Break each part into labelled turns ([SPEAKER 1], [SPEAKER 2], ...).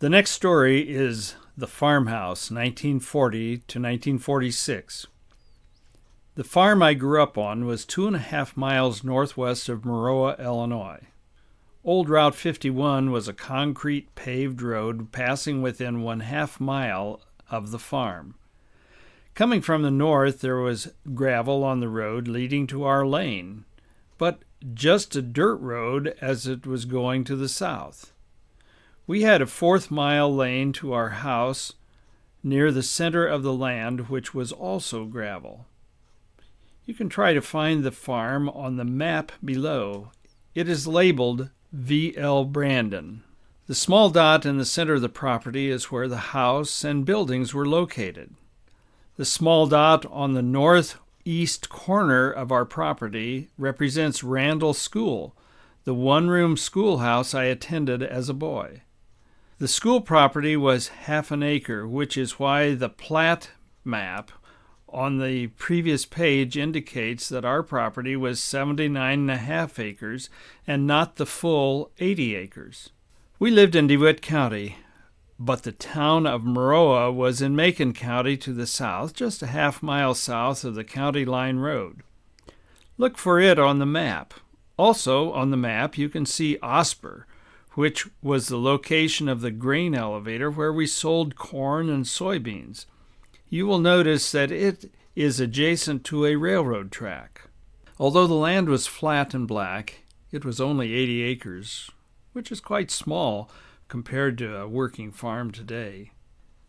[SPEAKER 1] The next story is The Farmhouse, 1940 to 1946. The farm I grew up on was 2.5 miles northwest of Maroa, Illinois. Old Route 51 was a concrete paved road passing within 1/2 mile of the farm. Coming from the north, there was gravel on the road leading to our lane, but just a dirt road as it was going to the south. We had a 4th-mile lane to our house near the center of the land, which was also gravel. You can try to find the farm on the map below. It is labeled V.L. Brandon. The small dot in the center of the property is where the house and buildings were located. The small dot on the northeast corner of our property represents Randall School, the one-room schoolhouse I attended as a boy. The school property was 1/2 an acre, which is why the plat map on the previous page indicates that our property was 79.5 acres and not the full 80 acres. We lived in DeWitt County, but the town of Maroa was in Macon County to the south, just a 1/2 mile south of the county line road. Look for it on the map. Also on the map you can see Osper, which was the location of the grain elevator where we sold corn and soybeans. You will notice that it is adjacent to a railroad track. Although the land was flat and black, it was only 80 acres, which is quite small compared to a working farm today.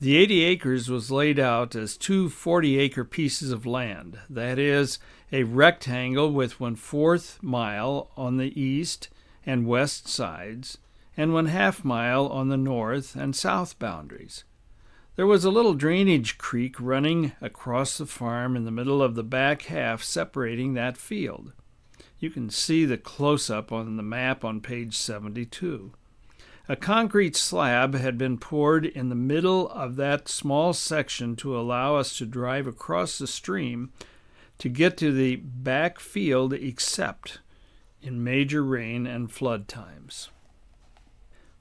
[SPEAKER 1] The 80 acres was laid out as 2 40-acre pieces of land, that is, a rectangle with 1/4 mile on the east and west sides, and 1/2 mile on the north and south boundaries. There was a little drainage creek running across the farm in the middle of the back half separating that field. You can see the close-up on the map on page 72. A concrete slab had been poured in the middle of that small section to allow us to drive across the stream to get to the back field except in major rain and flood times.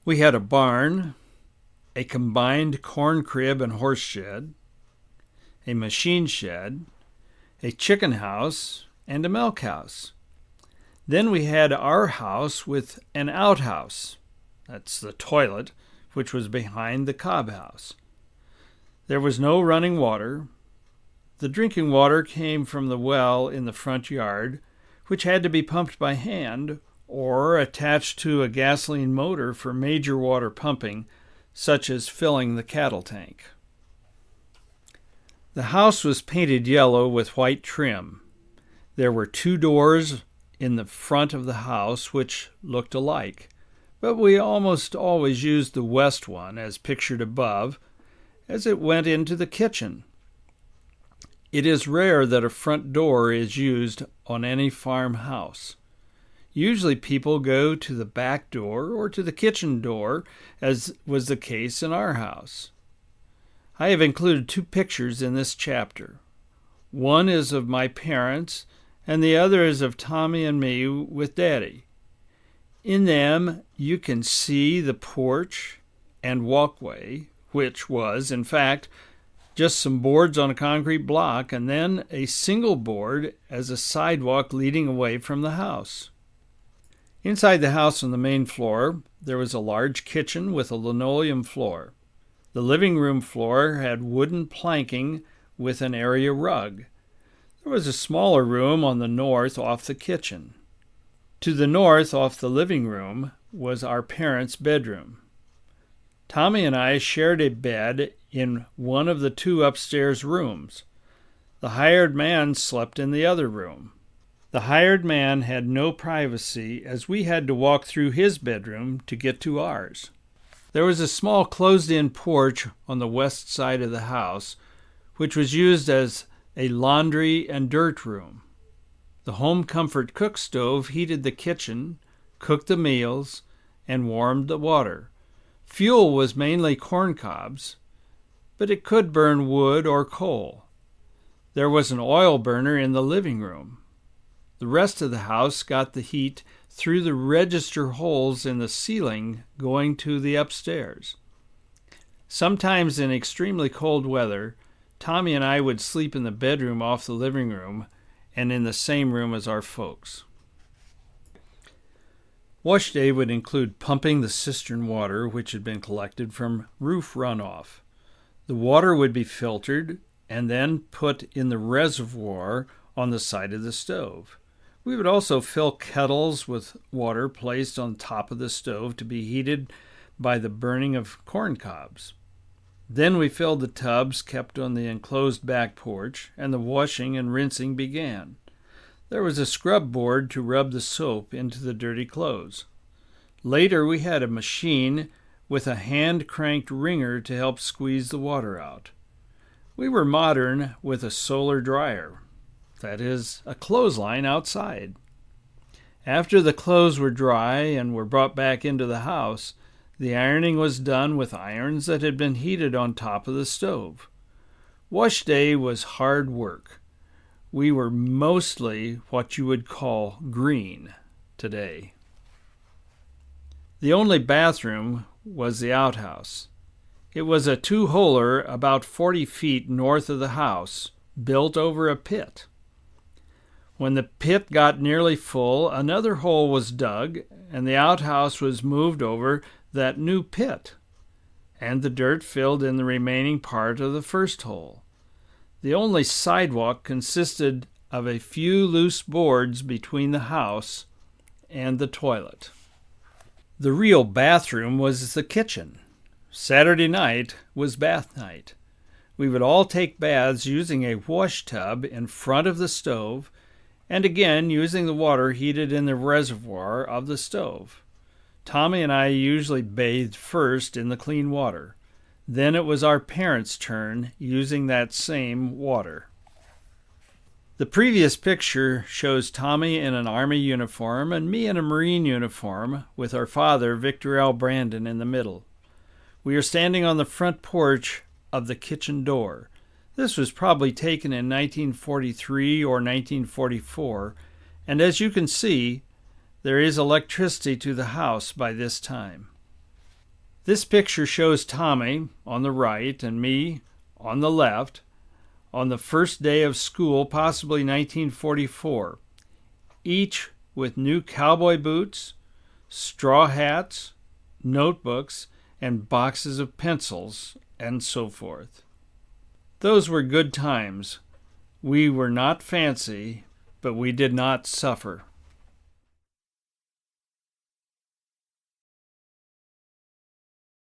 [SPEAKER 1] We had a barn, a combined corn crib and horse shed, a machine shed, a chicken house, and a milk house. Then we had our house with an outhouse. That's the toilet, which was behind the cob house. There was no running water. The drinking water came from the well in the front yard, which had to be pumped by hand or attached to a gasoline motor for major water pumping, such as filling the cattle tank. The house was painted yellow with white trim. There were 2 doors in the front of the house which looked alike, but we almost always used the west one, as pictured above, as it went into the kitchen. It is rare that a front door is used on any farmhouse. Usually people go to the back door or to the kitchen door, as was the case in our house. I have included 2 pictures in this chapter. One is of my parents, and the other is of Tommy and me with Daddy. In them, you can see the porch and walkway, which was, in fact, just some boards on a concrete block, and then a single board as a sidewalk leading away from the house. Inside the house on the main floor, there was a large kitchen with a linoleum floor. The living room floor had wooden planking with an area rug. There was a smaller room on the north off the kitchen. To the north, off the living room, was our parents' bedroom. Tommy and I shared a bed in one of the 2 upstairs rooms. The hired man slept in the other room. The hired man had no privacy, as we had to walk through his bedroom to get to ours. There was a small closed-in porch on the west side of the house, which was used as a laundry and dirt room. The home comfort cook stove heated the kitchen, cooked the meals, and warmed the water. Fuel was mainly corn cobs, but it could burn wood or coal. There was an oil burner in the living room. The rest of the house got the heat through the register holes in the ceiling going to the upstairs. Sometimes in extremely cold weather, Tommy and I would sleep in the bedroom off the living room and in the same room as our folks. Wash day would include pumping the cistern water which had been collected from roof runoff. The water would be filtered and then put in the reservoir on the side of the stove. We would also fill kettles with water placed on top of the stove to be heated by the burning of corn cobs. Then we filled the tubs kept on the enclosed back porch, and the washing and rinsing began. There was a scrub board to rub the soap into the dirty clothes. Later we had a machine with a hand-cranked wringer to help squeeze the water out. We were modern with a solar dryer, that is, a clothesline outside. After the clothes were dry and were brought back into the house, the ironing was done with irons that had been heated on top of the stove. Wash day was hard work. We were mostly what you would call green today. The only bathroom was the outhouse. It was a two-holer about 40 feet north of the house, built over a pit. When the pit got nearly full, another hole was dug, and the outhouse was moved over that new pit, and the dirt filled in the remaining part of the first hole. The only sidewalk consisted of a few loose boards between the house and the toilet. The real bathroom was the kitchen. Saturday night was bath night. We would all take baths using a wash tub in front of the stove, and again using the water heated in the reservoir of the stove. Tommy and I usually bathed first in the clean water. Then it was our parents' turn using that same water. The previous picture shows Tommy in an Army uniform and me in a Marine uniform with our father, Victor L. Brandon, in the middle. We are standing on the front porch of the kitchen door. This was probably taken in 1943 or 1944, and as you can see, there is electricity to the house by this time. This picture shows Tommy on the right and me on the left on the first day of school, possibly 1944, each with new cowboy boots, straw hats, notebooks, and boxes of pencils, and so forth. Those were good times. We were not fancy, but we did not suffer.